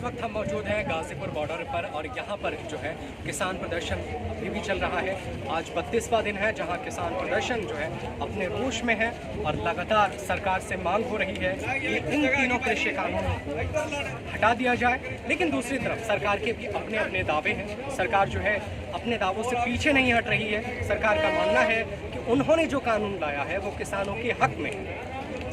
वक्त हम मौजूद हैं गाजीपुर बॉर्डर पर और यहाँ पर जो है किसान प्रदर्शन अभी भी चल रहा है। आज 32वां दिन है जहाँ किसान प्रदर्शन जो है अपने रोष में है और लगातार सरकार से मांग हो रही है कि इन तीनों कृषि कानून हटा दिया जाए। लेकिन दूसरी तरफ सरकार के भी अपने अपने दावे हैं। सरकार जो है अपने दावों से पीछे नहीं हट रही है। सरकार का मानना है कि उन्होंने जो कानून लाया है वो किसानों के हक में है।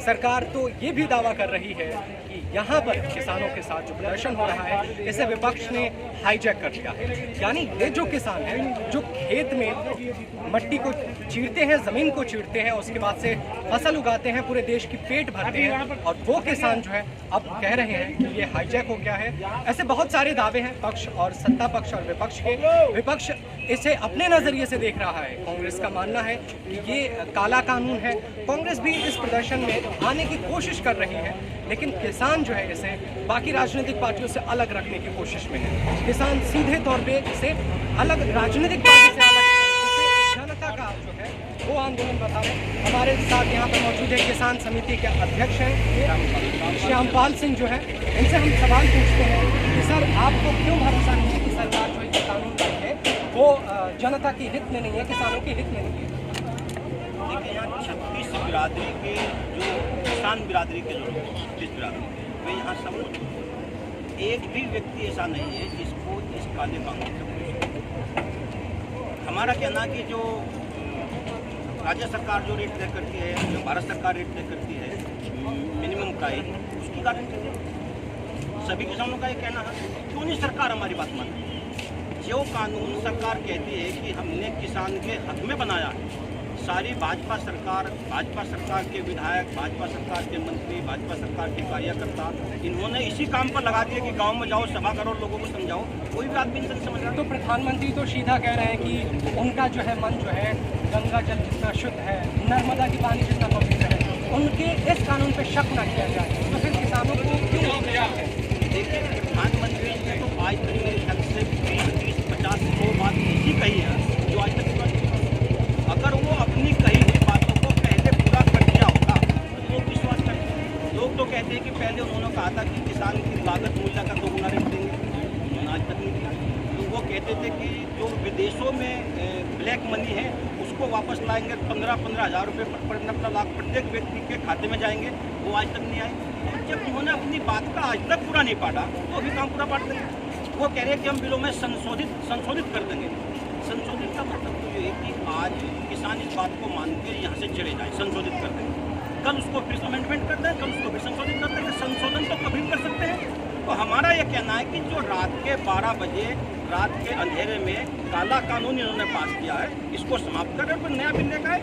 सरकार तो ये भी दावा कर रही है कि यहाँ पर किसानों के साथ जो प्रदर्शन हो रहा है इसे विपक्ष ने हाईजैक कर लिया है। यानी ये जो किसान हैं जो खेत में मट्टी को चीरते हैं, ज़मीन को चीरते हैं, उसके बाद से फसल उगाते हैं, पूरे देश की पेट भरते हैं, और वो किसान जो है अब कह रहे हैं कि ये हाईजैक हो गया है। ऐसे बहुत सारे दावे हैं पक्ष और सत्ता पक्ष और विपक्ष के। विपक्ष इसे अपने नज़रिए से देख रहा है। कांग्रेस का मानना है कि ये काला कानून है। कांग्रेस भी इस प्रदर्शन में आने की कोशिश कर रही है, लेकिन किसान जो है इसे बाकी राजनीतिक पार्टियों से अलग रखने की कोशिश में है। किसान सीधे तौर पे इसे अलग राजनीतिक पार्टी से अलग जनता का जो है वो आंदोलन बता रहे हैं। हमारे साथ यहाँ पर मौजूद है किसान समिति के अध्यक्ष हैं श्यामपाल सिंह जो है। इनसे हम सवाल पूछते हैं कि सर आपको क्यों भरोसा नहीं है कि सरकार जो ये कानून लाई है वो जनता के हित में नहीं है, किसानों के हित में नहीं है? देखिए, यहाँ 36 बिरादरी के जो किसान बिरादरी के जो लोग 36 बिरादरी वे यहाँ सब मौजूद हैं। एक भी व्यक्ति ऐसा नहीं है जिसको इस काले कानून से कोई। हमारा कहना कि जो राज्य सरकार जो रेट तय करती है, जो भारत सरकार रेट तय करती है मिनिमम प्राइस, उसकी गारंटी है। सभी किसानों का ये कहना है, क्यों नहीं सरकार हमारी बात मान रही? जो कानून सरकार कहती है कि हमने किसान के हक में बनाया है, सारी भाजपा सरकार के विधायक, भाजपा सरकार के मंत्री, भाजपा सरकार के कार्यकर्ता इन्होंने इसी काम पर लगा दिया कि गांव में जाओ, सभा करो, लोगों को समझाओ। कोई भी आदमी नहीं समझ रहा। तो प्रधानमंत्री तो सीधा कह रहे हैं कि उनका जो है मन जो है गंगा जल जितना शुद्ध है, नर्मदा की पानी जितना पवित्र है, उनके इस कानून पर शक न किया जाए। तो फिर किसानों को क्यों नहीं है? देखिए, प्रधानमंत्री ने तो आज तक मेरे ख्याल से 20-50 बात ऐसी कही है जो आज तक पूरा नहीं हुआ। अगर वो अपनी कही हुई बातों को पहले पूरा कर दिया होता तो लोग विश्वास करते। लोग तो कहते हैं कि पहले उन्होंने कहा था कि किसान की लागत मूल्य का 2 गुना रेट देंगे, उन्होंने आज तक नहीं किया। तो वो कहते थे कि जो विदेशों में ब्लैक मनी है उसको वापस लाएंगे, 15-15 हज़ार रुपये 15 लाख प्रत्येक व्यक्ति के खाते में जाएंगे, वो आज तक नहीं आए। और जब उन्होंने अपनी बात का आज तक पूरा नहीं पाटा तो अभी काम पूरा पाट देंगे। वो कह रहे हैं कि हम बिलों में संशोधित कर देंगे। संशोधित का मतलब तो ये है कि आज किसान इस बात को मान के यहाँ से चले जाए, संशोधित कर देंगे, कल उसको फिर अमेंडमेंट कर दें, कल उसको फिर संशोधित कर देंगे। संशोधन तो कभी कर सकते हैं। तो हमारा ये कहना है कि जो रात के 12 बजे रात के अंधेरे में काला कानून इन्होंने पास किया है, इसको समाप्त करें, फिर नया बिल लेकर आए,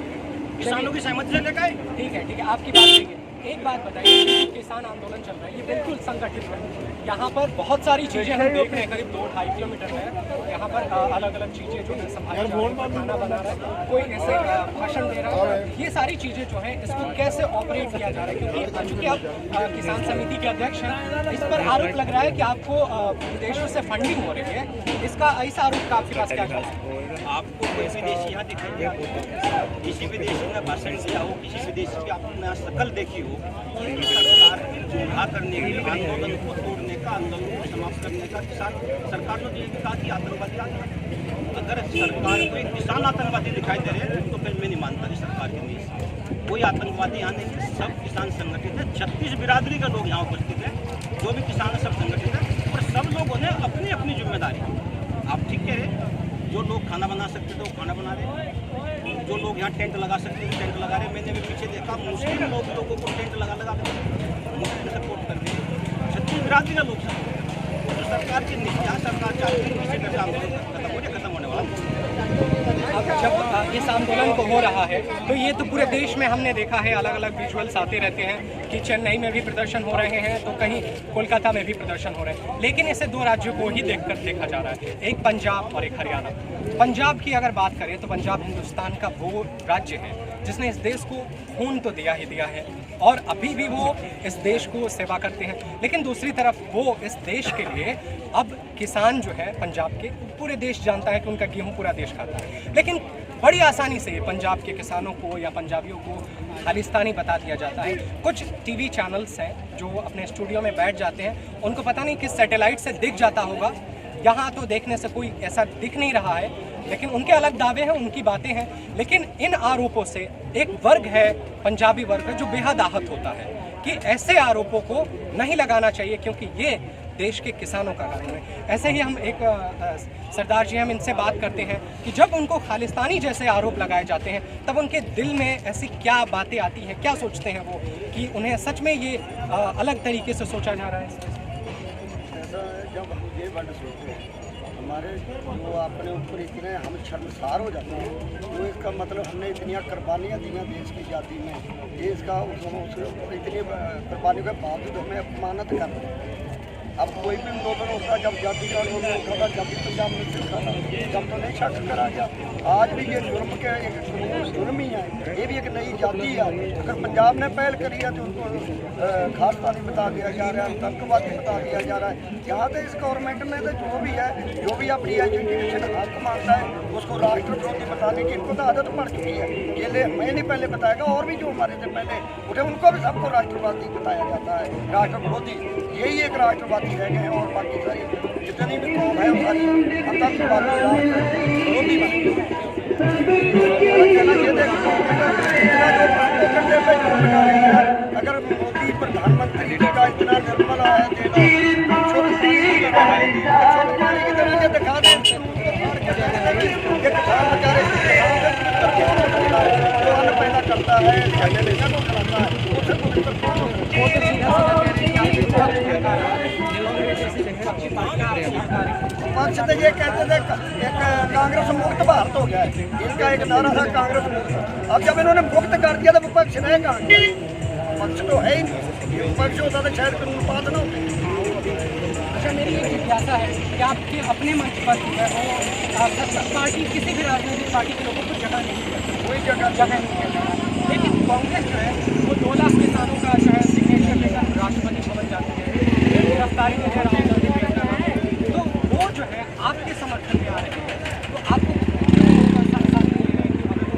किसानों की सहमति से लेकर आए। ठीक है, आपकी बात ठीक है। एक बात बताइए, किसान आंदोलन चल रहा है, ये बिल्कुल संगठित है। यहाँ पर बहुत सारी चीज़ें हम देख रहे हैं, करीब 2-2.5 किलोमीटर में यहाँ पर अलग अलग चीज़ें जो है संभाली जा रही हैं, खाना बना रहा है, कोई ऐसे भाषण दे रहा है। ये सारी चीज़ें जो है इसको कैसे ऑपरेट किया जा रहा है? क्योंकि चूँकि आप किसान समिति के अध्यक्ष हैं, इस पर आरोप लग रहा है कि आपको विदेशों से फंडिंग हो रही है। इसका ऐसा आरोप का आपके पास क्या है? आपको कोई विदेशी यहाँ दिखाई, किसी विदेशी ने भाषण दिया हो, किसी विदेशी की आपने शकल देखी हो, सरकार चूल्हा करने के आंदोलन को तोड़ने का, आंदोलन को समाप्त करने का किसान सरकार ने तो कहा कि आतंकवादी आ गया। अगर सरकार को एक किसान आतंकवादी दिखाई दे रहे हैं तो फिर मैं नहीं मानता कि सरकार के लिए कोई आतंकवादी यहाँ नहीं है। सब किसान संगठित है, 36 बिरादरी के लोग यहाँ उपस्थित हैं, जो भी किसान है सब संगठित है और सब लोगों ने अपनी अपनी जिम्मेदारी। आप ठीक कह रहे, जो लोग खाना बना सकते थे वो खाना बना रहे हैं, जो लोग यहाँ टेंट लगा सकते थे टेंट लगा रहे हैं। मैंने भी पीछे देखा मुस्लिम लोगों को टेंट लगा मुस्लिम सपोर्ट कर रहे हैं, 36 बिरादरी का लोग सपोर्ट कर रहे हैं। तो सरकार की नीतियाँ, सरकार चाहती है किसी तरह आंदोलन खत्म होने वाला। अब जब इस आंदोलन को हो रहा है तो ये तो पूरे देश में हमने देखा है, अलग अलग विजुअल्स आते रहते हैं कि चेन्नई में भी प्रदर्शन हो रहे हैं तो कहीं कोलकाता में भी प्रदर्शन हो रहे हैं। लेकिन ऐसे 2 राज्यों को ही देखकर देखा जा रहा है, एक पंजाब और एक हरियाणा। पंजाब की अगर बात करें तो पंजाब हिंदुस्तान का वो राज्य है जिसने इस देश को खून तो दिया ही दिया है और अभी भी वो इस देश को सेवा करते हैं। लेकिन दूसरी तरफ वो इस देश के लिए अब किसान जो है पंजाब के, पूरे देश जानता है कि उनका गेहूं पूरा देश खाता है। लेकिन बड़ी आसानी से पंजाब के किसानों को या पंजाबियों को खालिस्तानी बता दिया जाता है। कुछ टीवी चैनल्स हैं जो अपने स्टूडियो में बैठ जाते हैं, उनको पता नहीं किस सैटेलाइट से दिख जाता होगा, यहाँ तो देखने से कोई ऐसा दिख नहीं रहा है, लेकिन उनके अलग दावे हैं, उनकी बातें हैं। लेकिन इन आरोपों से एक वर्ग है, पंजाबी वर्ग है, जो बेहद आहत होता है कि ऐसे आरोपों को नहीं लगाना चाहिए क्योंकि ये देश के किसानों का कानून है। ऐसे ही हम एक सरदार जी, हम इनसे बात करते हैं कि जब उनको खालिस्तानी जैसे आरोप लगाए जाते हैं तब उनके दिल में ऐसी क्या बातें आती हैं, क्या सोचते हैं वो कि उन्हें सच में ये अलग तरीके से सोचा जा रहा है। ऐसा जब हम ये वर्ड सोचते हैं हमारे वो अपने ऊपर इतने हम शर्मसार हो जाते हैं, तो इसका मतलब हमने इतनी कुर्बानियाँ दी हैं देश की आज़ादी में, देश का इतनी कुर्बानियों के बावजूद हमें अपमानित कर रहे हैं। अब कोई भी आंदोलन होता, जब जाति का आंदोलन होता था, जब भी पंजाब में सिखा था, जब तो नहीं शक करा गया। आज भी ये जुर्म के एक जुर्म ही है, ये भी एक नई जाति है। अगर पंजाब ने पहल करी है तो उनको खालिस्तानी बता दिया जा रहा है, आतंकवादी बता दिया जा रहा है। यहाँ तो इस गवर्नमेंट में तो जो भी है, जो भी अपनी एजुकेशन हक मानता है उसको राष्ट्र विरोधी बताने की इनको तो आदत पड़ चुकी है। ये ले मैं नहीं पहले बताएगा, और भी जो हमारे से पहले उठे उनको भी सबको राष्ट्रवादी बताया जाता है, राष्ट्र विरोधी। यही एक राष्ट्रवादी रह गए हैं और बाकी सारी जितनी भी कौम है वो सारी आतंकवादी विरोधी बन गई। अगर मोदी प्रधानमंत्री का इतना निर्मल है की तरह ये दिखा दें किसान बेचारे जो अन्न पैदा करता है, को खिलाता है, उसे पक्ष तो ये कहते थे एक कांग्रेस मुक्त भारत हो गया है, इसका एक नारा था कांग्रेस मुक्त। अब जब इन्होंने मुक्त कर दिया तो विपक्ष रहे कहाँ? पक्ष तो है ही नहीं, ये विपक्ष होता तो शायद कानून पास न होते। अच्छा, मेरी एक जिज्ञासा है कि आपके अपने मंच पर जो है वो पार्टी किसी भी राजनीतिक पार्टी के लोगों को जगह नहीं करती, कोई जगह नहीं है, लेकिन कांग्रेस जो है वो 2 लाख किसानों का जो है सिग्नेचर लेकर राष्ट्रपति भवन जाती है, गिरफ्तारी में है राहुल गांधी पेश कर रहे हैं, तो वो जो है आपके समर्थन में आ रहे हैं, तो आपको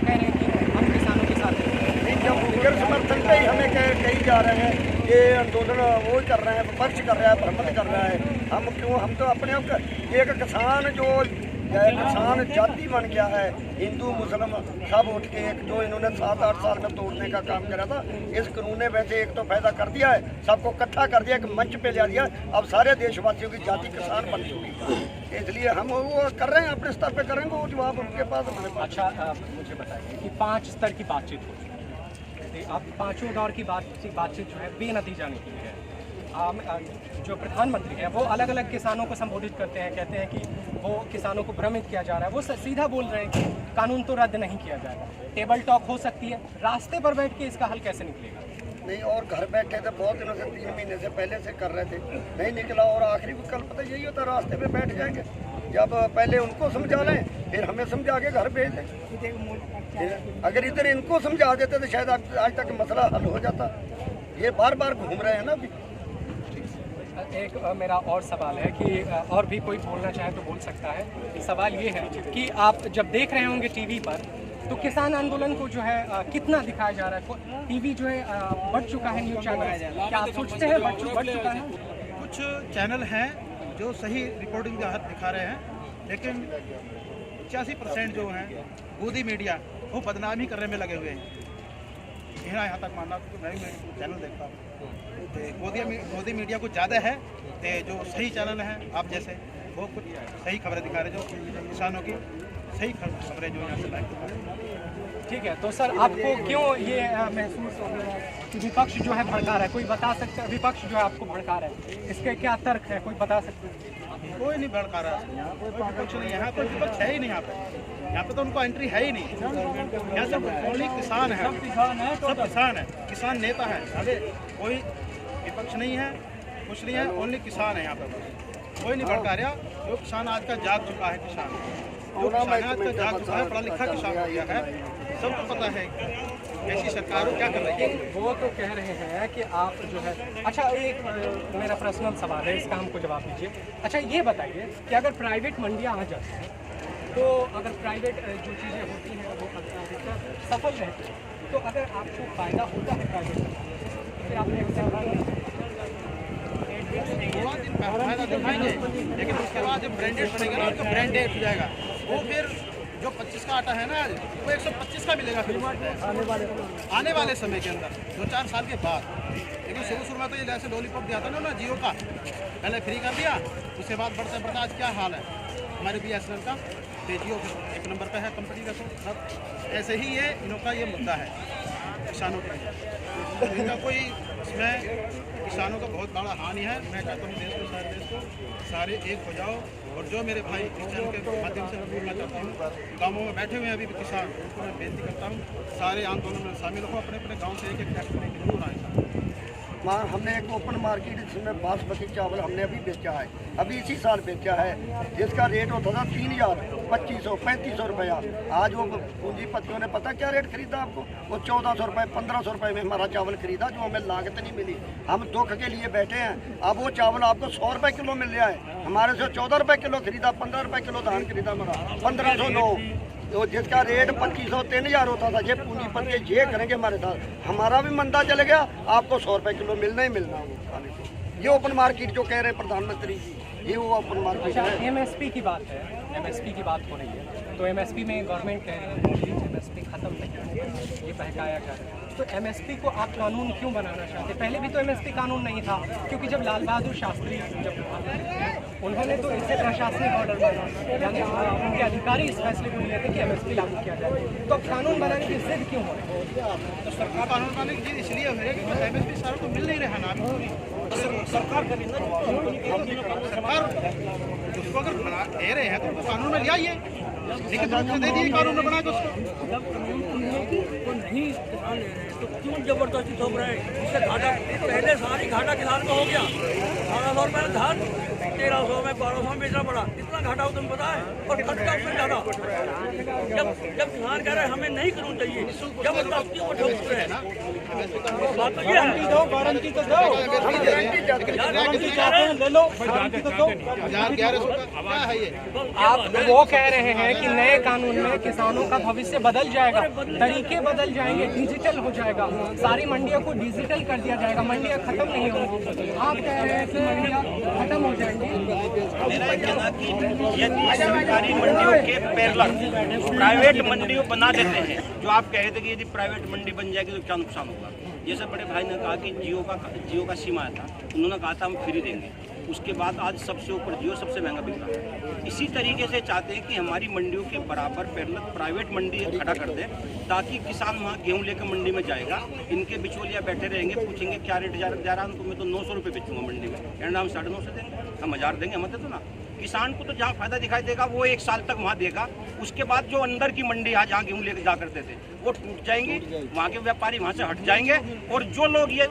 कह रहे हैं कि हम किसानों के साथ हैं। जब मुखर समर्थन पे ही हमें कही जा रहे हैं ये आंदोलन वो कर रहे हैं, विपक्ष कर रहा है, भ्रमण कर रहा है, हम क्यों? हम तो अपने एक किसान जो किसान जाति बन गया है, हिंदू मुस्लिम सब उठ के एक जो इन्होंने 7-8 साल में तोड़ने का काम करा था, इस कानून ने वैसे एक तो फायदा कर दिया है, सबको इकट्ठा कर दिया, एक मंच पे ले दिया। अब सारे देशवासियों की जाति किसान बन चुकी है, इसलिए हम वो कर रहे हैं, अपने स्तर पे करेंगे, वो जवाब उनके पास हमारे पास। अच्छा, मुझे बताइए कि 5 स्तर की बातचीत हो चुकी है, अब 5वें दौर की बातचीत जो है बेनतीजा निकली है। जो प्रधानमंत्री हैं वो अलग अलग किसानों को संबोधित करते हैं, कहते हैं कि वो किसानों को भ्रमित किया जा रहा है, वो सीधा बोल रहे हैं कि कानून तो रद्द नहीं किया जाएगा, टेबल टॉक हो सकती है, रास्ते पर बैठ के इसका हल कैसे निकलेगा? नहीं, और घर बैठे थे बहुत दिनों से, 3 महीने से पहले से कर रहे थे, नहीं निकला, और आखिरी विकल्प तो यही होता, रास्ते पे बैठ जाएंगे। जब पहले उनको समझा लें फिर हमें समझा के घर भेज दें। अगर इधर इनको समझा देते तो शायद आज तक मसला हल हो जाता। ये बार बार घूम रहे हैं ना अभी। एक मेरा और सवाल है कि और भी कोई बोलना चाहे तो बोल सकता है। सवाल ये है कि आप जब देख रहे होंगे टीवी पर तो किसान आंदोलन को जो है कितना दिखाया जा रहा है? टीवी जो है बढ़ चुका है, न्यूज़ चैनल, क्या आप सोचते हैं बढ़ चुका है? कुछ चैनल हैं जो सही रिपोर्टिंग दिखा रहे हैं, लेकिन 85% जो हैं गोदी मीडिया वो बदनामी करने में लगे हुए हैं। यहाँ तक मानना तो मैं चैनल देखता हूँ, गोदी मीडिया कुछ ज़्यादा है, जो सही चैनल हैं आप जैसे वो कुछ सही खबरें दिखा रहे, जो किसानों की सही खबरें जो यहाँ से लाइव। ठीक है, तो सर आपको क्यों ये महसूस हो रहा है कि विपक्ष जो है भड़का रहा है? कोई बता सकता है विपक्ष जो है आपको भड़का रहा है, इसके क्या तर्क है, कोई बता सकते हैं? कोई नहीं भड़का रहा है, यहाँ कोई विपक्ष नहीं, यहाँ कोई विपक्ष है ही नहीं। यहाँ पे तो उनको एंट्री है ही नहीं। यहाँ सब ओनली किसान है, सब किसान है, किसान नेता है, अरे कोई विपक्ष नहीं है, कुछ नहीं है, ओनली किसान है यहाँ पे। कोई नहीं भड़का रहा, जो किसान आज का जाग चुका है, किसान जो किसान आज का जाग चुका है, पढ़ा लिखा किसान हो गया है, सबको पता है ऐसी सरकार क्या कर रही है। वो तो कह रहे हैं कि आप जो है, अच्छा एक मेरा पर्सनल सवाल है, इसका हमको जवाब दीजिए। अच्छा ये बताइए कि अगर प्राइवेट मंडियाँ आ जाती हैं तो अगर प्राइवेट जो चीज़ें होती हैं वो अधिकतर सफल रहती हैं, तो अगर आपको फ़ायदा होता है प्राइवेट कंपनी से तो फिर आपने थोड़ा दिन फायदा दिखाएंगे, लेकिन उसके बाद जब ब्रांडेड बनेगा ना तो ब्रांडेड हो जाएगा, वो फिर जो 25 का आटा है ना आज वो 125 का मिलेगा फिर आने वाले समय के अंदर 2-4 साल के बाद। लेकिन शुरू में तो ये जैसे लॉलीपॉप दिया था ना जियो का, पहले फ्री कर दिया, उसके बाद बढ़ते बढ़ते आज क्या हाल है हमारे BSNL का, जियो 1 नंबर पे है कंपनी का। तो सब ऐसे ही ये इनका ये मुद्दा है किसानों का, इनका कोई इसमें किसानों का बहुत बड़ा हानि है। मैं चाहता हूँ देश को सारे एक हो जाओ, और जो मेरे भाई किसान के माध्यम से मैं बोलना चाहता हूँ, गाँवों में बैठे हुए हैं अभी भी किसान, उनको मैं बेनती करता हूँ सारे आंदोलन में शामिल हो, अपने अपने गाँव से एक टैक्स करने के जरूर आए। वहाँ हमने एक ओपन मार्केट जिसमें बासमती चावल हमने अभी बेचा है, अभी इसी साल बेचा है, जिसका रेट होता था 3,000, 2,500, 3,500 रुपया। आज वो पूंजीपतियों ने पता क्या रेट खरीदा आपको, वो 1,400 रुपये 1,500 रुपये में हमारा चावल खरीदा, जो हमें लागत नहीं मिली। हम दुख के लिए बैठे हैं, अब वो चावल आपको 100 रुपये किलो मिल रहा है, हमारे से 14 रुपये किलो खरीदा, 15 रुपये किलो धान खरीदा हमारा, 1,509, तो जिसका रेट 2,500 3,000 होता था। ये पूंजीपति ये करेंगे हमारे साथ, हमारा भी मंदा चले गया, आपको 100 रुपये किलो मिलना ही मिलना वो खाने को। ये ओपन मार्केट जो कह रहे हैं प्रधानमंत्री जी, ये वो ओपन मार्केट है। MSP की बात है, MSP की बात हो रही है, तो MSP में गवर्नमेंट कह रही है MSP खत्म नहीं है, ये बहकाया जा रहा है। तो MSP को आप कानून क्यों बनाना चाहते? पहले भी तो MSP कानून नहीं था, क्योंकि जब लाल बहादुर शास्त्री जब उन्होंने तो इसे प्रशासनिक ऑर्डर माना, यानी उनके अधिकारी इस फैसले को लिए थे कि MSP लागू किया जाए, तो अब कानून बनाने की जिद क्यों हो रही है? तो सरकार कानून बनाने की जिद इसलिए हो रही है कि MSP सारों को मिल नहीं रहा ना, सरकार करें ना, सरकार उसको अगर बना दे रहे हैं तो उनको कानून में ले आइए, लेकिन तो दे दिए कानून में बना के उसको नहीं किसान ले रहे हैं तो क्यों जबरदस्ती थोप रहे हैं? इससे घाटा पहले सारी घाटा किसान को हो गया, 1800 रुपये धान 1300 में 1200 में बेचना पड़ा, इतना घाटा हो तुम पता है, और खर्चा उससे ज़्यादा। जब किसान कह रहे हैं हमें नहीं कानून चाहिए, जबरदस्ती को ठोक रहे हैं, बात तो ये है। गारंटी तो दो, ले लो, गारंटी तो दो। 1100 का क्या है ये? आप वो कह रहे हैं कि नए कानून में किसानों का भविष्य बदल जाएगा, तरीके बदल जाएंगे, डिजिटल हो जाएगा, सारी मंडियों को डिजिटल कर दिया जाएगा, मंडियां खत्म नहीं होंगी। आप कह रहे हैं कि मंडियां खत्म हो जाएंगी। मेरा ये कहना कि यदि सरकारी मंडियों के पैरेलल प्राइवेट मंडियों बना देते हैं, जो आप कह रहे थे कि यदि प्राइवेट मंडी बन जाएगी तो क्या नुकसान होगा। जैसे बड़े भाई ने कहा कि जियो का सिम आया था, उन्होंने कहा था हम फ्री देंगे, उसके बाद आज सबसे ऊपर जियो सबसे महंगा बिक रहा है। इसी तरीके से चाहते हैं कि हमारी मंडियों के बराबर पैरेलल प्राइवेट मंडी खड़ा कर दें, ताकि किसान वहाँ गेहूँ लेकर मंडी में जाएगा, इनके बिचौलिया बैठे रहेंगे, पूछेंगे क्या रेट जा रहा है, तो मैं तो 900 रुपये बेचूंगा मंडी में, कहना हम 950 देंगे, हम 1000 देंगे, हम तो ना। किसान को तो जहाँ फायदा दिखाई देगा वो 1 साल तक वहाँ देगा, उसके बाद जो अंदर की मंडी है जहाँ गेहूँ लेकर जा करते थे वो टूट जाएंगी, वहाँ के व्यापारी वहाँ से हट जाएंगे, और जो लोग ये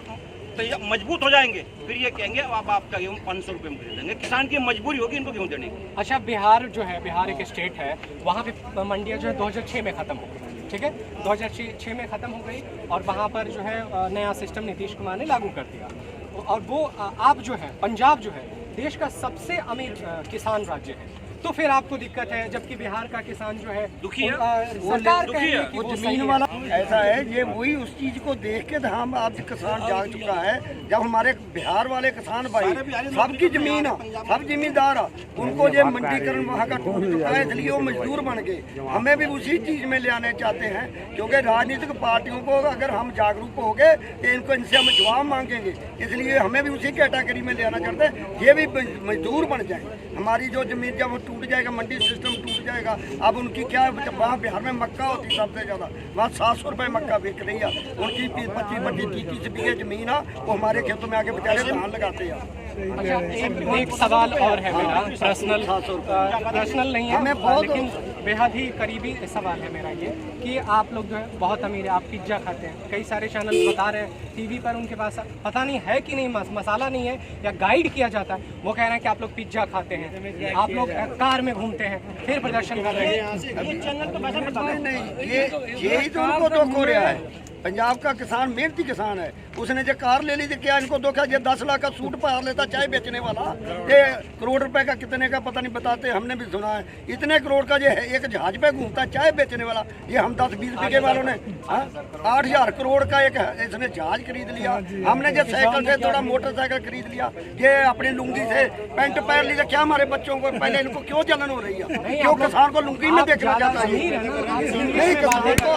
मजबूत हो जाएंगे फिर ये कहेंगे अब आपका गेहूँ 500 रुपये में खरीदेंगे। किसान की मजबूरी होगी इनको गेहूँ देने की। अच्छा, बिहार जो है, बिहार एक स्टेट है, वहाँ पे मंडियाँ जो है 2006 में ख़त्म हो गई, ठीक है, 2006 में ख़त्म हो गई, और वहाँ पर जो है नया सिस्टम नीतीश कुमार ने लागू कर दिया, और वो आप जो है पंजाब जो है देश का सबसे अमीर किसान राज्य है, तो फिर आपको दिक्कत है, जबकि बिहार का किसान जो है दुखी है, सरकार कह रही है कि वो वो जमीन वाला ऐसा है, ये वही उस चीज को देख के हम आज किसान जाग चुका है। जब हमारे बिहार वाले किसान भाई सबकी जमीन है, सब जिम्मेदार है, उनको ये मंडीकरण वहाँ का टूट चुका है, इसलिए वो मजदूर बन गए। हमें भी उसी चीज में ले आने चाहते हैं, क्योंकि राजनीतिक पार्टियों को अगर हम जागरूक हो गए तो इनको इनसे हम जवाब मांगेंगे, इसलिए हमें भी उसी कैटेगरी में ले आना चाहते हैं, ये भी मजदूर बन जाए। हमारी जो जमीन जब टूट जाएगा, मंडी सिस्टम टूट जाएगा, अब उनकी क्या, वहाँ बिहार में मक्का होती सबसे ज़्यादा, वहाँ 700 रुपये मक्का बिक रही है, उनकी 25-30 बीघे जमीन है, वो हमारे खेतों में आके बेचारे धान लगाते हैं। अच्छा, एक सवाल और है मेरा, पर्सनल नहीं है, लेकिन बेहद ही करीबी सवाल है मेरा ये कि आप लोग जो है बहुत अमीर है, आप पिज्ज़ा खाते हैं, कई सारे चैनल बता रहे हैं टीवी पर उनके पास पता नहीं है कि नहीं मसाला नहीं है या गाइड किया जाता है, वो कह रहे हैं कि आप लोग पिज्ज़ा खाते हैं, आप लोग कार में घूमते हैं, फिर प्रदर्शन कर रहे हैं। नहीं, यही तो उनको दुख हो रहा है, पंजाब का किसान मेहनती किसान है, उसने जो कार ले ली थी, क्या इनको धोखा? ये 10 लाख का सूट पहन लेता चाय बेचने वाला, ये करोड़ रुपए का कितने का पता नहीं बताते, हमने भी सुना है। इतने करोड़ का जो है एक जहाज पे घूमता है चाय बेचने वाला, ये हम 10-20 बीघे वालों ने 8,000 करोड़ का एक इसने जहाज खरीद लिया। हमने जो साइकिल से थोड़ा मोटरसाइकिल खरीद लिया, ये अपनी लुंगी से पैंट पहन ली। क्या हमारे बच्चों को पहले इनको क्यों जलन हो रही है? क्यों किसान को लुंगी में देखना चाहता है? नहीं, किसान को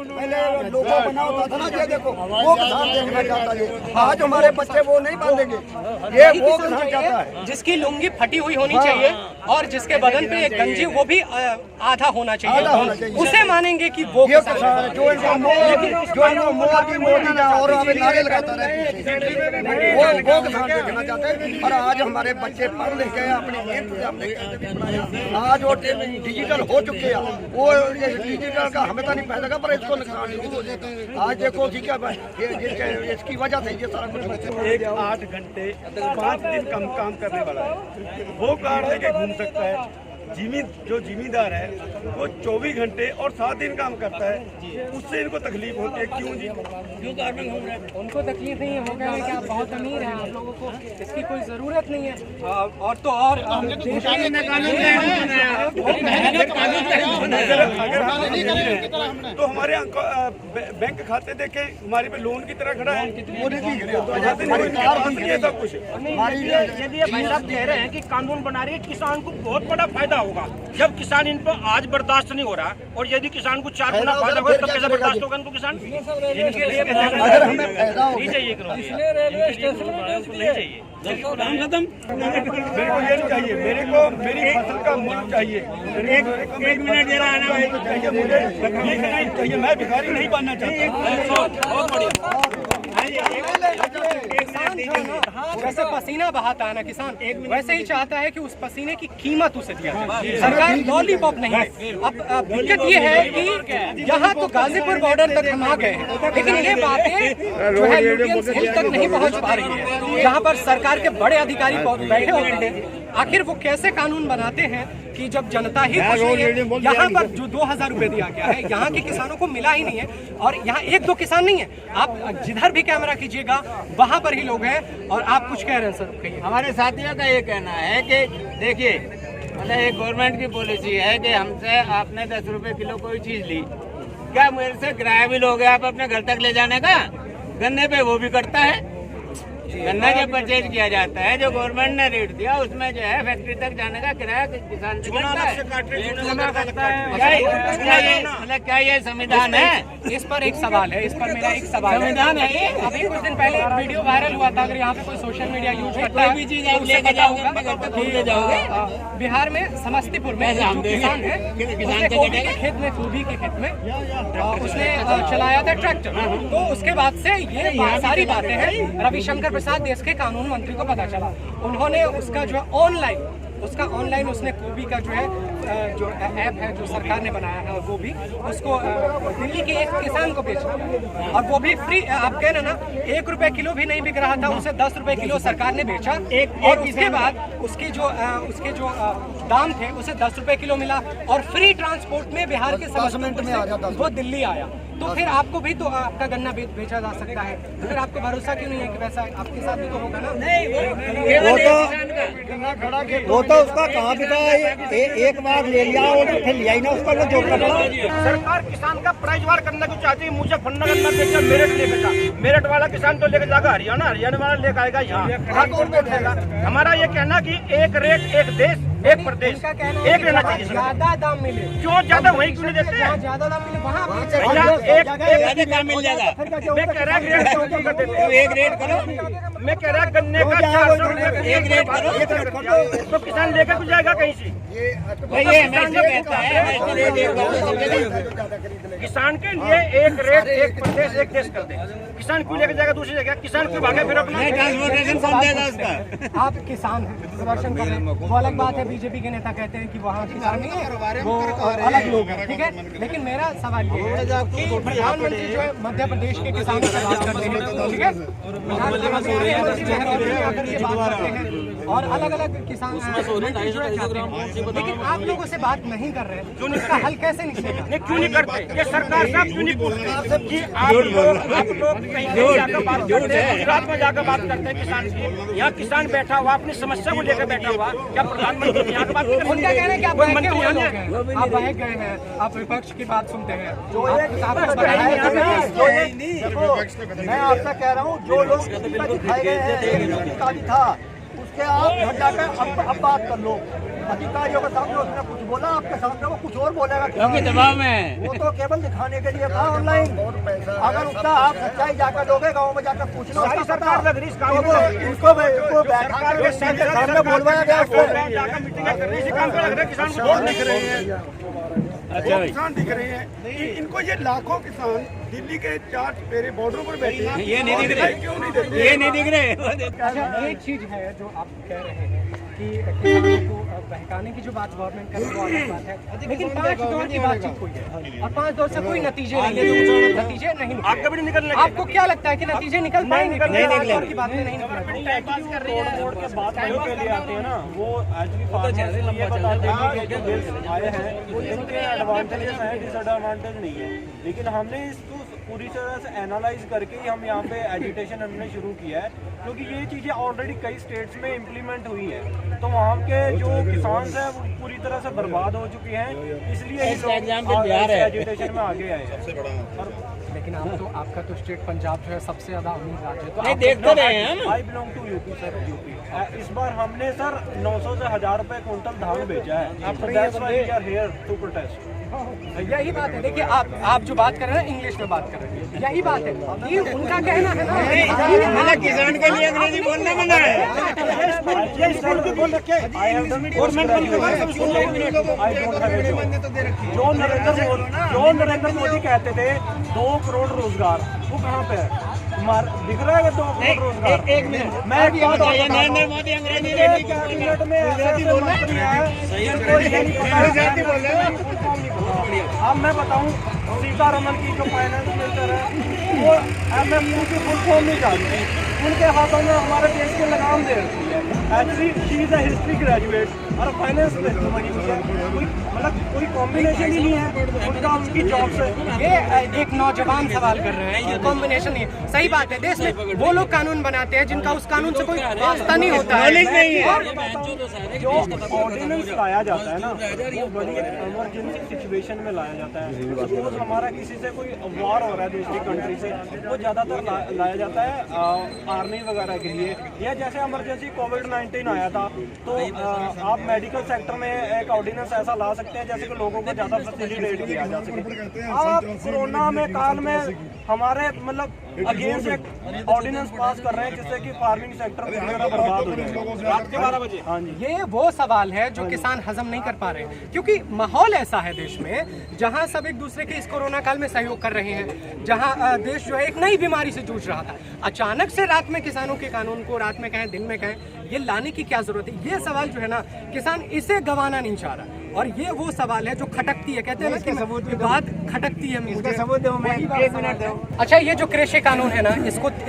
पहले लोगो बना होता था ना, ये देखो वो किसान देखना चाहता है। आज हमारे बच्चे वो नहीं बांधेंगे, ये वो किसान चाहता है। जिसकी लुंगी फटी हुई होनी चाहिए और जिसके बदन पे एक गंजी वो भी आधा होना चाहिए, उसे मानेंगे कि वो ये किसान है जो इनको मोदी और अभी नारे लगाता रहे, वो किसान देखना चाहते हैं। और आज हमारे बच्चे पढ़ लिख गए, अपनी मेहनत से हमने कैसे भी पढ़ाया। आज वो डिजिटल हो चुके हैं, वो डिजिटल का हमें तो नहीं पहलेगा, पर इसको नुकसान हो जाता है। आज देखो ठीक है, इसकी वजह से ये सारा कुछ। एक 8 घंटे 5 दिन कम काम करने वाला है, वो कार लेके घूम सकता है। जो जिम्मेदार है वो 24 घंटे और 7 दिन काम करता है, उससे इनको तकलीफ होती है। क्यों जी? क्यों कार में घूम रहे हैं? उनको तकलीफ नहीं है, वो कह रहे हैं कि आप बहुत अमीर हैं, आप लोगों को इसकी कोई जरूरत नहीं है। और तो और तो हमारे बैंक खाते देखे, हमारे पे लोन की तरह खड़ा है। सब कुछ यदि ये भाई साहब कह रहे हैं कि कानून बना रही है, किसान को बहुत बड़ा फायदा होगा। जब किसान इन पर आज बर्दाश्त नहीं हो रहा, और यदि किसान को 4 गुना फायदा होगा, तब कैसे बर्दाश्त होगा इनको? किसान इनके लिए नहीं चाहिए, रेलवे स्टेशन नहीं चाहिए, खत्म। मेरे को ये नहीं चाहिए, मेरे को मेरी फसल का मूल्य चाहिए। एक मिनट दे रहा है ना, चाहिए मुझे, नहीं चाहिए। मैं भिखारी नहीं बनना चाहता। बहुत बढ़िया। जैसे पसीना बहाता है ना किसान, वैसे ही चाहता है कि उस पसीने की कीमत उसे दिया जाए। सरकार लॉलीपॉप नहीं है। अब दिक्कत ये है कि यहाँ तो गाजीपुर बॉर्डर तक हम आ गए हैं, लेकिन ये बातें जो है लुटियंस हिल तक नहीं पहुँच पा रही है। यहाँ पर सरकार के बड़े अधिकारी बैठे होते हैं, आखिर वो कैसे कानून बनाते हैं कि जब जनता ही खुश नहीं है। यहाँ पर जो 2,000 रुपए दिया गया है, यहाँ के किसानों को मिला ही नहीं है। और यहाँ 1-2 किसान नहीं है, आप जिधर भी कैमरा कीजिएगा वहाँ पर ही लोग हैं। और आप कुछ कह रहे हैं सर? कहिए। हमारे साथियों का ये कहना है कि देखिए, मतलब एक गवर्नमेंट की पॉलिसी है कि हमसे आपने 10 रुपए किलो कोई चीज ली, क्या मेरे से किराया भी लोगे आप अपने घर तक ले जाने का? गन्ने पे वो भी कटता है। गन्ना जब परचेज किया जाता है, जो गवर्नमेंट ने रेट दिया, उसमें जो है फैक्ट्री तक जाने का किराया किसान से कटता है। मतलब क्या ये संविधान है? इस पर एक सवाल है, इस पर मेरा एक सवाल संविधान है ये? अभी कुछ दिन पहले एक वीडियो वायरल हुआ था, अगर यहाँ पे कोई सोशल मीडिया यूज करता है, कोई भी चीज आप लेके जाओगे अपने घर तक खुद ले जाओगे? बिहार में समस्तीपुर में जो किसान है, उसने गोभी के खेत में, गोभी के खेत में उसने चलाया था ट्रैक्टर। तो उसके बाद से ये सारी बातें हैं, रविशंकर प्रसाद देश के कानून मंत्री को पता चला। उन्होंने उसका जो है ऑनलाइन उसने गोभी का जो है जो ऐप है जो सरकार ने बनाया है गोभी, उसको दिल्ली के एक किसान को बेचा, और वो भी फ्री। आप कह रहे ना 1 रुपए किलो भी नहीं बिक रहा था, उसे 10 रुपए किलो सरकार ने बेचा। और उसके बाद उसके जो दाम थे उसे 10 रुपए किलो मिला, और फ्री ट्रांसपोर्ट में बिहार के 10 मिनट में आ जाता वो दिल्ली आया। तो फिर आपको भी तो आपका गन्ना बेचा जा सकता है, तो फिर आपको भरोसा क्यों नहीं है कि वैसा आपके साथ भी तो होगा ना? वो तो उसका कहाँ बिका है, एक बार ले लिया और फिर लिया ही ना, उसका तो जोड़ कर सरकार किसान का प्राइस वार करने को चाहती है। मुजफ्फरनगर गन्ना बेचा, मेरठ ले बेचा, मेरठ वाला किसान तो लेके जाएगा हरियाणा, हरियाणा वाला लेके आएगा यहाँ कौन बैठेगा? हमारा ये कहना कि एक रेट, एक देश, एक प्रदेश, एक रहना चाहिए। ज्यादा दाम मिले, क्यों ज्यादा वही क्यों नहीं देते हैं? ज्यादा दाम मिले वहाँ ज्यादा काम मिल जाएगा। मैं कह रहा रेट क्यों कर देते हैं? एक रेट करो, मैं कह रहा गन्ने का 400 रुपये एक रेट करो, तो किसान लेकर कुछ जाएगा कहीं से? भाई ये हमेशा कहता है किसान के लिए एक रेट, एक प्रदेश, एक देश कर दे। किसान क्यों लेकर जाएगा दूसरी जगह? किसान क्यों भागे फिर अपना? ट्रांसपोर्टेशन कौन देगा उसका? आप किसान हैं, प्रदर्शन कर रहे हैं, वो अलग बात है। बीजेपी के नेता कहते हैं कि वहाँ किसान नहीं है, वो अलग लोग हैं, ठीक है। लेकिन मेरा सवाल ये है कि प्रधानमंत्री जो है मध्य प्रदेश के किसानों से बात करते हैं, ठीक है। और अलग अलग किसान लेकिन आप लोगों से बात नहीं कर रहे हैं, इसका हल कैसे निकलेगा? क्यों नहीं करते? ये सरकार साहब क्यों नहीं बोलते कि आप लोग कहीं जाकर बात करते हैं, गुजरात में जाकर बात करते हैं किसान की। यहाँ किसान बैठा हुआ अपनी समस्या को लेकर बैठा हुआ, क्या प्रधानमंत्री यहाँ की बात उनका कहना है कि आप बहके हुए लोग हैं, आप बहक गए हैं, आप विपक्ष की बात सुनते हैं। मैं आपसे कह रहा हूँ जो लोग दिखाए गए हैं अधिकारी था उसके आप घर जाकर अब बात कर लो। अधिकारियों के सामने उसने कुछ बोला, आपके सामने वो कुछ और बोलेगा। क्योंकि दबाव में वो तो केवल दिखाने के लिए था ऑनलाइन। अगर उसका आप सच्चाई जाकर लोगे, गाँव में जाकर पूछना, सारी सरकार लग रही इनको बैठा कर सामने बोलवाया गया किसान दिख रहे हैं। इनको ये लाखों किसान दिल्ली के 4 पेरे बॉर्डरों पर बैठे हैं, ये नहीं दिख रहे, क्यों नहीं देते? ये नहीं दिख रहे। अच्छा, एक चीज है जो आप कह रहे हैं कि किसानों को बहकाने की जो बात गवर्नमेंट कर रही है वो अलग बात है, लेकिन 5 दौर की बातचीत हुई है और 5 दौर से कोई नतीजे नहीं है, नतीजे नहीं निकले। आपको क्या लगता है कि नतीजे निकल पाएंगे? नहीं निकले की बातें नहीं निकल एडवांटेजेस हैं, डिसएडवांटेज नहीं है, लेकिन हमने इसको पूरी तरह से एनालाइज करके ही हम यहाँ पे एजुटेशन हमने शुरू किया है, क्योंकि ये चीज़ें ऑलरेडी कई स्टेट्स में इम्प्लीमेंट हुई हैं, तो वहाँ के जो किसान हैं वो पूरी तरह से बर्बाद हो चुके हैं, इसलिए एजुटेशन में आगे आए हैं। लेकिन आप तो आपका तो स्टेट पंजाब जो है सबसे ज्यादा अमीर राज्य है, तो नहीं देखते रहे हैं। I belong to UP sir, UP. इस बार हमने सर 900 से 1000 रुपए क्विंटल धान बेचा है। That's why we are here to protest। यही बात है। देखिए आप जो बात कर रहे हैं इंग्लिश में बात कर रहे हैं, यही बात है कि उनका कहना है ना किसान के लिए अंग्रेजी बोलना मना है। जो नरेंद्र मोदी कहते थे 2 करोड़ रोजगार, वो कहाँ पे है? दिख रहा है 2 करोड़ रोजगार? एक मिनट, मैं नरेंद्र मोदी अंग्रेजी नहीं कैबिनेट में ऐसे मंत्री हैं। अब मैं बताऊं, सीतारमन की जो फाइनेंस मिनिस्टर है वो MMU की फुल फॉर्म नहीं जानती, उनके हाथों में हमारे देश की लगाम दे रखी है। Actually she is a history graduate और फाइनेंस मिनिस्टर बनी हुई है, कोई कॉम्बिनेशन ही नहीं है उनका उनकी जॉब से। ये एक नौजवान सवाल कर रहे हैं, ये कॉम्बिनेशन नहीं है। सही बात है, देश में वो लोग कानून बनाते हैं जिनका उस कानून से कोई वास्ता नहीं होता है। जो ऑर्डिनेंस लाया जाता है ना, वो बड़ी इमरजेंसी सिचुएशन में लाया जाता है। सपोज हमारा किसी से कोई वॉर हो रहा है दूसरी कंट्री से, वो ज़्यादातर लाया जाता है आर्मी वगैरह के लिए, या जैसे इमरजेंसी कोविड-19 आया था तो आप मेडिकल सेक्टर में एक ऑर्डिनेंस ऐसा ला सकते हैं जैसे कि लोगों को ज़्यादा फैसिलिटेट किया जा सके। आप कोरोना में काल में हमारे मतलब अगेंस्ट एक ऑर्डिनेंस पास कर रहे हैं जिससे कि फार्मिंग सेक्टर पूरी तरह बर्बाद हो जाए। रात के 12 बजे। हाँ जी, ये वो सवाल है जो किसान हजम नहीं कर पा रहे हैं, क्योंकि माहौल ऐसा है देश में जहां सब एक दूसरे के इस कोरोना काल में सहयोग कर रहे हैं, जहां देश जो है एक नई बीमारी से जूझ रहा था। अचानक से रात में किसानों के कानून को, रात में कहें दिन में कहें, ये लाने की क्या जरूरत है? ये सवाल जो है ना, किसान इसे गंवाना नहीं चाह रहा, और ये वो सवाल है जो खटकती है। कहते हैं ना कि बात खटकती है। मुझे सबूत दो, मैं 1 मिनट दो। अच्छा, ये जो कृषि कानून है ना,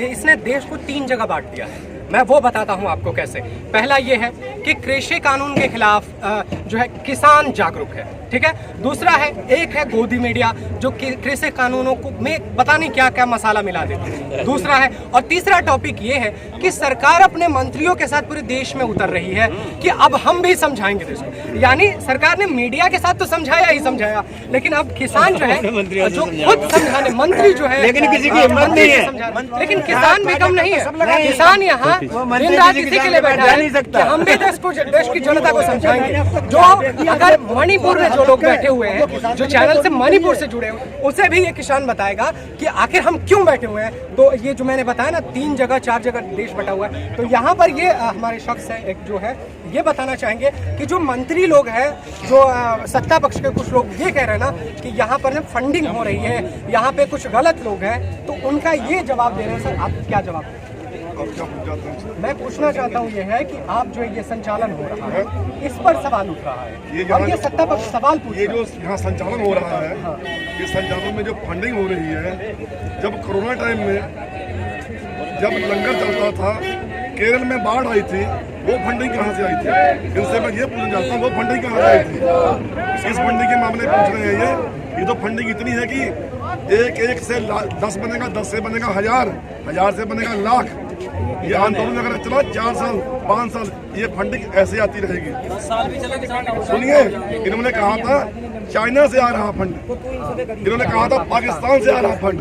इसने देश को 3 जगह बांट दिया है। मैं वो बताता हूँ आपको कैसे। पहला ये है कि कृषि कानून के खिलाफ जो है किसान जागरूक है, ठीक है। दूसरा है, एक है गोदी मीडिया जो कृषि कानूनों को में पता नहीं क्या क्या मसाला मिला देती है, दूसरा है। और तीसरा टॉपिक ये है कि सरकार अपने मंत्रियों के साथ पूरे देश में उतर रही है कि अब हम भी समझाएंगे देश को। यानी सरकार ने मीडिया के साथ तो समझाया ही समझाया, लेकिन अब किसान जो है जो खुद समझाने, मंत्री जो है, लेकिन किसी की हिम्मत नहीं है। लेकिन किसान भी कम नहीं है। किसान यहाँ दिन रात इसी के लिए बैठा है कि हम भी देश की जनता को समझाएंगे। जो अगर मणिपुर में जो लोग बैठे हुए हैं, जो चैनल से मणिपुर से जुड़े हुए, उसे भी ये किसान बताएगा कि आखिर हम क्यों बैठे हुए हैं। तो ये जो मैंने बताया ना, 3 जगह 4 जगह देश बटा हुआ है, तो यहाँ पर ये हमारे शख्स है एक जो है ये बताना चाहेंगे कि जो मंत्री लोग हैं, जो सत्ता पक्ष के कुछ लोग ये कह रहे हैं ना कि यहाँ पर फंडिंग हो रही है, यहाँ पे कुछ गलत लोग हैं, तो उनका ये जवाब दे रहे हैं। सर, आप क्या जवाब दें? मैं पूछना चाहता हूँ ये है कि आप जो ये संचालन हो रहा है, इस पर सवाल उठ रहा है और ये सत्ता पक्ष सवाल पूछ रहा है। ये जो यहाँ संचालन हो रहा है, ये संचालन में जो फंडिंग हो रही है, जब कोरोना टाइम में जब लंगर चलता था, केरल में बाढ़ आई थी, वो फंडिंग कहाँ से आई थी? इनसे मैं ये पूछना चाहता हूँ, वो फंडिंग कहाँ से आई थी? इस फंडिंग के मामले पूछ रहे हैं ये तो फंडिंग इतनी है कि एक से 10 बनेगा, 10 से बनेगा 1000, 1000 से बनेगा लाख। ये आंदोलन अगर चला 4 साल 5 साल, ये फंडिंग ऐसे आती रहेगी। सुनिए, इन्होंने कहा था चाइना से आ रहा फंड, इन्होंने कहा था पाकिस्तान से आ रहा फंड।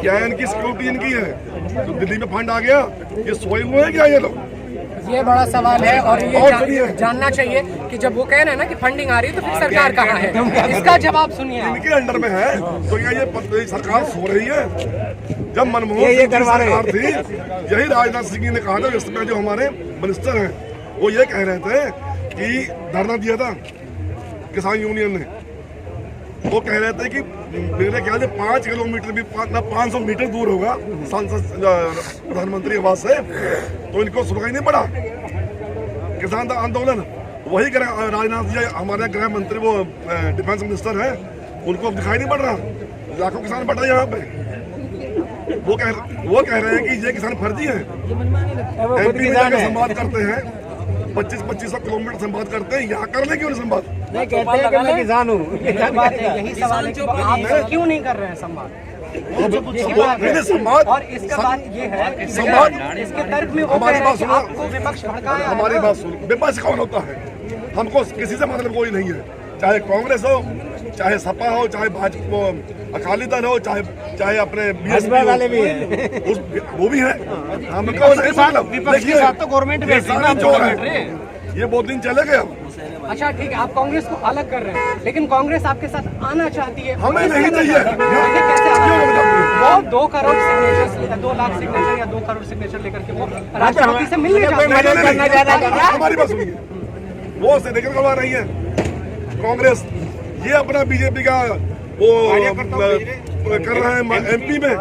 क्या है इनकी सिक्योरिटी इनकी है? तो दिल्ली में फंड आ गया, ये सोए हुए हैं क्या ये लोग? ये बड़ा सवाल है और ये जानना चाहिए कि जब वो कह रहे हैं ना कि फंडिंग आ रही है तो फिर सरकार कहाँ है, इसका जवाब सुनिए। इनके अंडर में है तो क्या ये सरकार सो रही है? जब मनमोहन सिंह की सरकार थी, यही राजनाथ सिंह ने कहा था, इसमें जो हमारे मिनिस्टर हैं वो ये कह रहे थे कि धरना दिया था किसान यूनियन ने, वो कह रहे थे कि मेरे ख्याल से 5 किलोमीटर भी 500 मीटर दूर होगा सांसद प्रधानमंत्री आवास से, तो इनको सुनाई नहीं पड़ा किसान आंदोलन। वही राजनाथ जी हमारे गृह मंत्री, वो डिफेंस मिनिस्टर है, उनको दिखाई नहीं पड़ रहा। लाखों किसान बढ़ रहे हैं यहाँ पे, वो कह रहे हैं कि ये किसान फर्जी है। एमपी में जाकर संवाद करते हैं, 2500 किलोमीटर संवाद करते हैं, यहाँ कर ले क्यों नहीं संवाद? मैं कहते हैं कि मैं किसान हूँ। यही सवाल है कि आप क्यों नहीं कर रहे हैं संवाद? संवाद और इसका बात ये है, संवाद इसके तर्क में वो कह रहे हैं कि आपको विपक्ष भड़काया। हमारी बात सुनो, विपक्ष कौन होता है? हमको किसी से मतलब कोई नहीं है, चाहे कांग्रेस हो, चाहे सपा हो, चाहे भाजपा अकाली दल हो, चाहे अपने बीएसपी वाले भी हैं, वो भी है। हमको नहीं मतलब विपक्ष के साथ तो गवर्नमेंट है, ये बहुत दिन चले गए। अच्छा ठीक है, आप कांग्रेस को अलग कर रहे हैं, लेकिन कांग्रेस आपके साथ आना चाहती है। हमें नहीं चाहिए। वो 2 करोड़ सिग्नेचर, 2 लाख सिग्नेचर या 2 करोड़ सिग्नेचर लेकर के वो राष्ट्रपति से मिलने जाते हैं। हमारी बात सुनिए, वो सिग्नेचर करवा रही है कांग्रेस, ये अपना बीजेपी का वो कर रहे हैं एमपी में।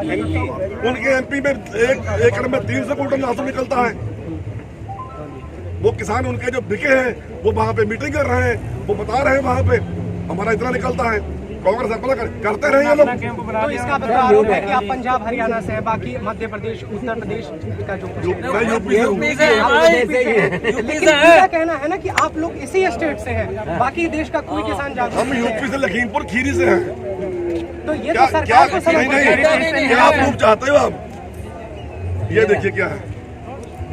उनके एमपी में 1 एकड़ में 300 क्विंटल लहसुन निकलता है। वो किसान उनके जो बिके हैं वो वहाँ पे मीटिंग कर रहे हैं, वो बता रहे हैं वहाँ पे हमारा इतना निकलता है। कांग्रेस अपना करते रहे ये लोग। तो इसका मतलब है कि आप पंजाब हरियाणा से है, बाकी मध्य प्रदेश उत्तर प्रदेश का जो मैं यूपी से हूँ। लेकिन इनका कहना है ना कि आप लोग इसी स्टेट से हैं, बाकी देश का कोई किसान जागरूक हम यूपी से लखीमपुर खीरी से हैं। तो ये तो सरकार को समझ नहीं, क्या प्रूफ चाहते हो आप? ये देखिए क्या है,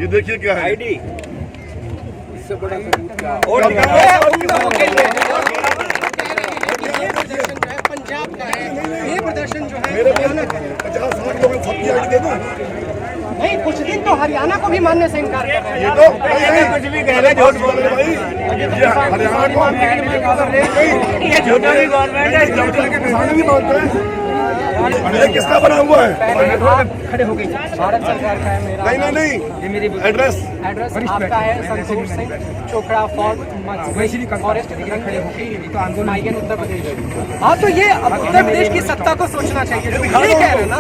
ये देखिए क्या है। पंजाब का है ये प्रदर्शन जो है, हरियाणा का है। 50-60 लोग सबकी आईडी दे दूं? नहीं, कुछ दिन तो हरियाणा को भी मानने से इनकार कर रहे हैं। ये तो कुछ भी कह रहे हैं, झूठ बोल रहे भाई। ये हरियाणा को गवर्नमेंट है, किसान भी मानते हैं। ये किसका बना हुआ है? खड़े हो गई, भारत सरकार का है मेरा। नहीं, ये मेरी एड्रेस आपका है संतोष सिंह, चोपड़ा फॉरेस्ट उत्तर प्रदेश। हाँ, तो ये उत्तर प्रदेश की सत्ता को सोचना चाहिए। ये कह रहे हैं ना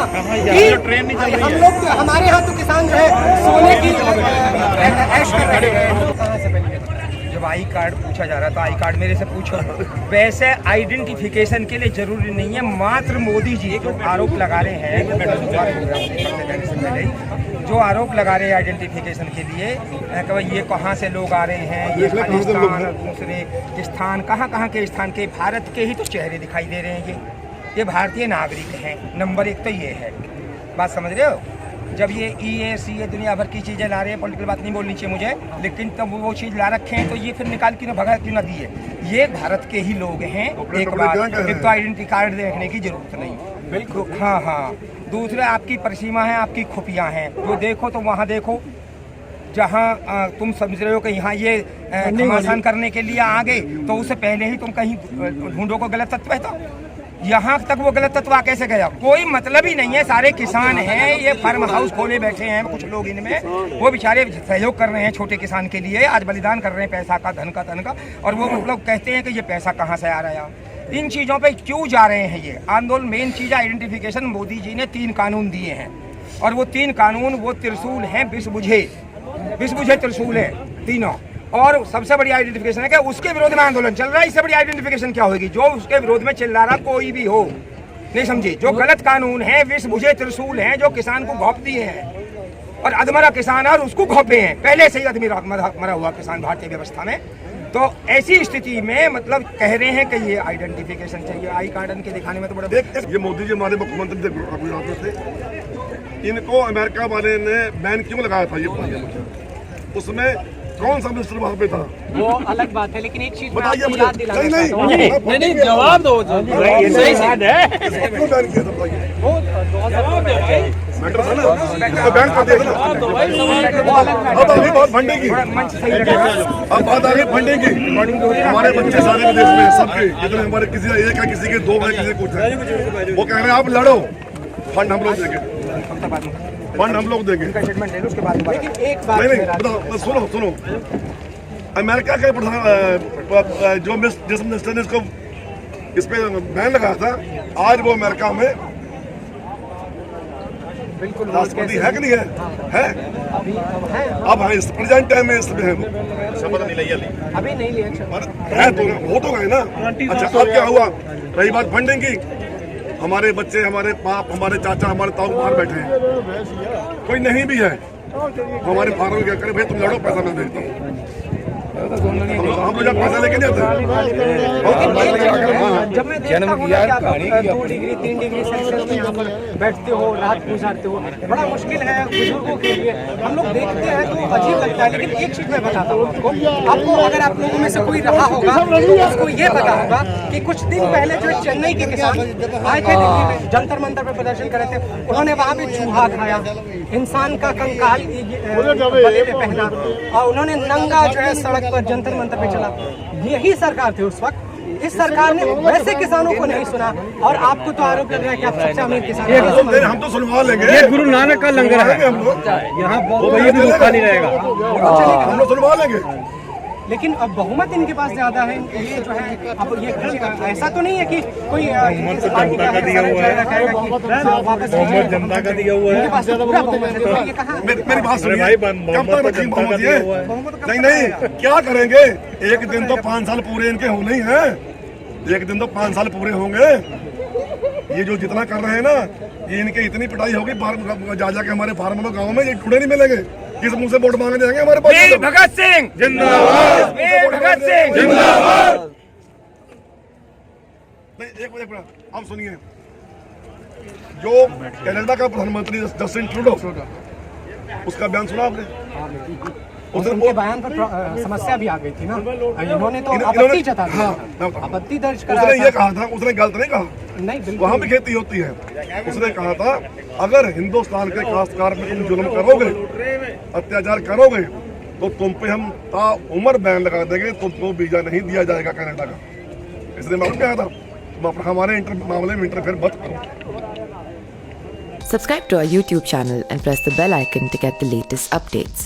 कि हम लोग, हमारे यहाँ तो किसान जो है सोने की ऐश कर रहे हैं। कहाँ से पहले जब आई कार्ड पूछा जा रहा था, आई कार्ड मेरे से पूछो। वैसे आइडेंटिफिकेशन के लिए जरूरी नहीं है, मात्र मोदी जी जो आरोप लगा रहे हैं, जो आरोप लगा रहे हैं आइडेंटिफिकेशन के लिए कि भाई ये कहाँ से लोग आ रहे हैं, ये खालिस्तान और दूसरे स्थान, कहाँ के स्थान के, भारत के ही तो चेहरे दिखाई दे रहे हैं। ये भारतीय नागरिक हैं, नंबर 1 तो ये है। बात समझ रहे हो? जब ये EAC दुनिया भर की चीज़ें ला रहे हैं, पॉलिटिकल बात नहीं बोलनी चाहिए मुझे, लेकिन तब वो चीज़ ला रखे हैं तो ये फिर निकाल क्यों ना भगा क्यों ना दिए? ये भारत के ही लोग हैं। एक बात, एक तो आइडेंटिटी कार्ड देखने की जरूरत नहीं, बिल्कुल। हाँ, दूसरा आपकी परिसीमा है, आपकी खुफिया हैं, जो देखो तो वहाँ देखो जहाँ तुम समझ रहे हो कि यहाँ ये घमासान करने के लिए आ गए, तो उससे पहले ही तुम कहीं ढूंढो को गलत तत्व है, तो यहाँ तक वो गलत तत्व कैसे गया? कोई मतलब ही नहीं है। सारे किसान हैं, ये फार्म हाउस खोले बैठे हैं कुछ लोग इनमें, वो बेचारे सहयोग कर रहे हैं छोटे किसान के लिए, आज बलिदान कर रहे हैं पैसा का, धन का, और वो लोग कहते हैं कि ये पैसा कहाँ से आ रहा है। इन चीज़ों पे क्यों जा रहे हैं ये आंदोलन? मेन चीज़ आइडेंटिफिकेशन। मोदी जी ने 3 कानून दिए हैं, और वो 3 कानून वो त्रिशूल हैं, विष बुझे त्रिशूल है तीनों। और सबसे बड़ी आइडेंटिफिकेशन है कि उसके विरोध में आंदोलन चल रहा है। इससे बड़ी आइडेंटिफिकेशन क्या होगी? जो उसके विरोध में चिल्ला रहा कोई भी हो, नहीं समझे? जो गलत कानून है, विष बुझे त्रिशूल हैं, जो किसान को घोंप दिए हैं, और अधमरा किसान और उसको घोंपे हैं, पहले से ही आदमी मरा हुआ किसान भारतीय व्यवस्था में। तो ऐसी स्थिति में मतलब कह रहे हैं कि ये आइडेंटिफिकेशन चाहिए, आई कार्ड के दिखाने में तो बड़ा ये मोदी जी हमारे मुख्यमंत्री थे गुजरात थे, इनको अमेरिका वाले ने बैन क्यों लगाया था ये बताइए मुझे, उसमें कौन सा मिनिस्टर वहाँ पे था? वो अलग बात है, लेकिन एक चीज बताइए मुझे। नहीं जवाब दो, सही बात है। क्यों बैन किया था बताइए? मैटर था ना, तो बैन कर दिया था। अब आगे बात फंडे की, अब बात आगे फंडे की। हमारे बच्चे सारे विदेश में सबके, जितने हमारे किसी का एक है, किसी के दो है, किसी कुछ है, वो कह रहे हैं आप लड़ो, फंड हम लोग देंगे, फंड हम लोग देंगे। नहीं बताओ, सुनो अमेरिका के प्रधान जो जिस मिनिस्टर ने इसको इस पे बैन लगाया था, आज वो अमेरिका में बिल्कुल राष्ट्रपति है कि नहीं है? अब है इस प्रेजेंट टाइम में इसमें है, शपथ नहीं लिया अभी नहीं लिया है तो हो तो गए ना। अच्छा अब क्या हुआ, रही बात फंडिंग की, हमारे बच्चे, हमारे बाप, हमारे चाचा, हमारे ताऊ बाहर बैठे हैं, कोई नहीं भी है तो हमारे फार्मर क्या करे, भाई तुम लड़ो, पैसा मैं देता हूँ, हम लोग जब पैसा लेके नहीं आते। जब मैं देखता हूँ ना कि आप 2 डिग्री 3 डिग्री सेल्सियस में यहाँ पर बैठते हो, रात गुजारते हो, बड़ा मुश्किल है बुजुर्गों के लिए। हम लोग देखते हैं तो अजीब लगता है, लेकिन एक चीज़ मैं बताता हूँ आपको अगर आप लोगों में से कोई रहा होगा तो उसको ये पता होगा कि कुछ दिन पहले जो चेन्नई के किसान आए थे दिल्ली में, जंतर मंतर पर प्रदर्शन करे थे, उन्होंने वहाँ पे चूहा खाया, इंसान का कंकाल गले में पहना और उन्होंने नंगा जो है सड़क पर जंतर मंतर पे चला। यही सरकार थी उस वक्त। इस सरकार ने वैसे किसानों को नहीं सुना, और आपको तो आरोप लग रहा है कि आप सबसे अमीर किसान हैं। हम तो सुनवा लेंगे, ये गुरु नानक का लंगर है, हम लोग यहाँ कोई भी भूखा नहीं रहेगा, हम लोग सुनवा लेंगे। लेकिन अब बहुमत इनके पास ज्यादा है, ये जो है अब ये ऐसा तो नहीं है कि कोई इस पार्टी का वापस जनता का दिया हुआ है, इनके पास तो पूरा बहुमत है, तो ये कहाँ? मेरी बात सुनिए, कब तक रखेंगे बहुमत ये? नहीं क्या करेंगे, एक दिन तो 5 साल पूरे इनके होने ही हैं, एक दिन तो 5 साल पूरे होंगे। ये जो जितना कर रहे हैं ना, ये इनके इतनी पिटाई होगी जा जाके हमारे फार्मरों गाँव में, ये टुकड़े नहीं मिलेंगे, किस मुंह से वोट मांगने जाएंगे हमारे पास? वीर भगत सिंह जिंदाबाद, वीर भगत सिंह जिंदाबाद। नहीं एक मिनट आप सुनिए, जो कनाडा का प्रधानमंत्री जस्टिन ट्रूडो, उसका बयान सुना आपने? उनके बयान पर समस्या भी आ गई थी ना, इन्होंने तो आपत्ति जता दी, आपत्ति दर्ज करा। उसने ये कहा था, उसने गलत नहीं कहा, नहीं बिल्कुल वहाँ भी खेती होती है, उसने कहा था अगर हिंदुस्तान के काश्तकार पे तुम जुल्म करोगे, अत्याचार करोगे, तो तुम पे हम ताउम्र बैन लगा देंगे, तुमको वीजा नहीं दिया जाएगा कनाडा का। इसलिए मैं कहा था तुम हमारे मामले में इंटरफेयर मत करो। Subscribe to our YouTube channel and press the bell icon to get the latest updates.